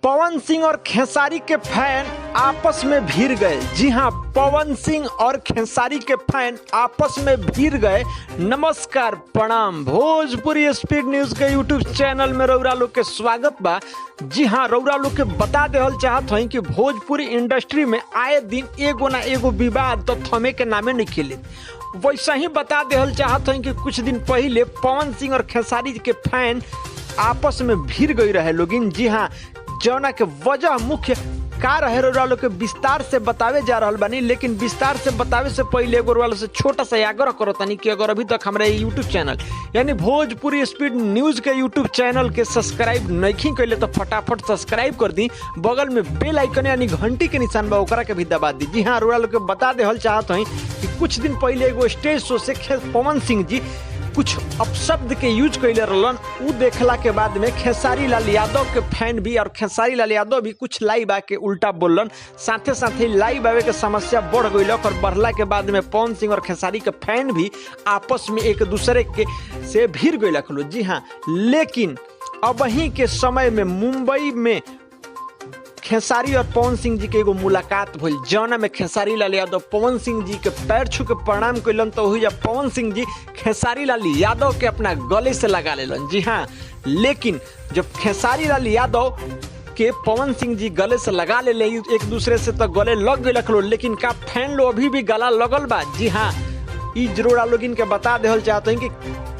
पवन सिंह और खेसारी के फैन आपस में भिड़ गए। जी हां, पवन सिंह और खेसारी के फैन आपस में भिड़ गए। नमस्कार, प्रणाम। भोजपुरी स्पीड न्यूज के यूट्यूब चैनल में रउरा लोग के स्वागत बा। जी हां, रउरा लोग के बता देहल चाहत हई कि भोजपुरी इंडस्ट्री में आए दिन एगो ना एगो विवाद तो थमे के नामे नहीं खिले। वैसा ही बता देहल चाहत हई कि कुछ दिन पहले पवन सिंह और खेसारी के फैन आपस में भिड़ गई रहे लोगिन। जी हाँ, जौना के वजह मुख्य का रहे रउरा लोग के विस्तार से बतावे जा रहल बानी। लेकिन विस्तार से बतावे से पहले एगो रउरा लोग से छोटा सा आग्रह करो तनी कि अगर अभी तक हमारे यूट्यूब चैनल यानी भोजपुरी स्पीड न्यूज के यूट्यूब चैनल के सब्सक्राइब नहीं कैले तो फटाफट सब्सक्राइब कर दी। बगल में बेल आइकन यानी घंटी के निशान बा ओकरा के भी दबा दी। जी हाँ, रउरा लोग के बता देहल चाहत हई कि कुछ दिन पहले एगो स्टेज शो से पवन सिंह जी कुछ अपशब्द के यूज कैले रहलन। उ देखला के बाद में खेसारी लाल यादव के फैन भी और खेसारी लाल यादव भी कुछ लाइव आके उल्टा बोलन। साथे साथे लाइव आवे के समस्या बढ़ गई और बढ़ला के बाद में पवन सिंह और खेसारी के फैन भी आपस में एक दूसरे के से भिड़ गई। जी हाँ, लेकिन अब ही के समय में मुंबई में खेसारी और पवन सिंह जी के एगो मुलाकात भइल, जौना में खेसारी लाल यादव पवन सिंह जी के पैर छू के प्रणाम कैलन। तो वही जब पवन सिंह जी खेसारी लाल यादव के अपना गले से लगा लेलन। जी हाँ, लेकिन जब खेसारी लाल यादव के पवन सिंह जी गले से लगा ले एक दूसरे से तो गले लग गए, लेकिन का फैन लो अभी भी गला लगल बा। जी हाँ, ई जरूर आप लोग इनके बता देहल चाहते हैं कि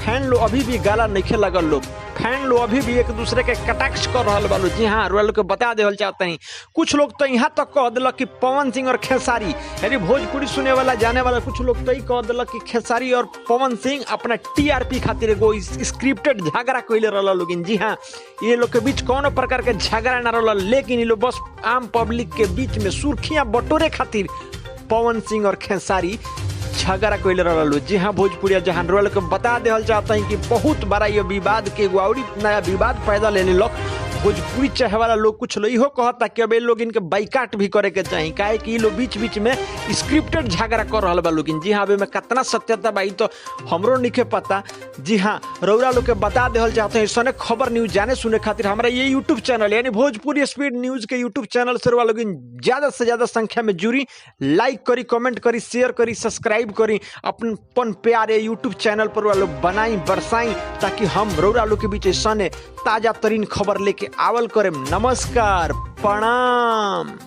फैन लो अभी भी गला नहीं लगल लोग, फैन लो अभी भी एक दूसरे के कटाक्ष कर रहा बालो। जी हाँ, लोग के बता देहल चाहते हैं। कुछ लोग तो यहाँ तक कह दिलक कि पवन सिंह और खेसारी यानी भोजपुरी सुने वाला जाने वाला कुछ लोग तो कह दिलक कि खेसारी और पवन सिंह अपना टीआरपी खातिर एगो स्क्रिप्टेड झगड़ा कैले रहा लोगिन। जी हाँ, ये लोग के बीच कोनो प्रकार के झगड़ा ना रहा, लेकिन ये लोग बस आम पब्लिक के बीच में सुर्खियां बटोरे खातिर पवन सिंह और खेसारी झगड़ा कैले रहलो। जी हाँ, भोजपुरी जहां रोल के बता देहल चाहते हैं कि बहुत बड़ा ये विवाद के एगो नया विवाद पैदा ले लेलक। भोजपुरी चाहे वाला लोग कुछ लोग इहो कहता कि अब ये लोग इनके बाइकाट भी करे के चाहिए, काहे कि ये लोग बीच बीच में स्क्रिप्टेड झगड़ा कर रहा बा लोग। जी हाँ, अभी में कितना सत्यता बा तो हमरो नहीं पता। जी हाँ, रउरा लोग के बता देहल चाहते हैं सने खबर न्यूज जाने सुने खातिर हमारा ये यूट्यूब चैनल यानी भोजपुरी स्पीड न्यूज के यूट्यूब चैनल से रउरा लोग ज्यादा से ज्यादा संख्या में जुड़ी, लाइक करी, कमेंट करी, शेयर करी, सब्सक्राइब करी, अपन प्यारे यूट्यूब चैनल पर रउरा लोग बनाई बरसाई, ताकि हम रउरा लोग के बीच सने ताजा तरीन खबर लेके आवल करें। नमस्कार, प्रणाम।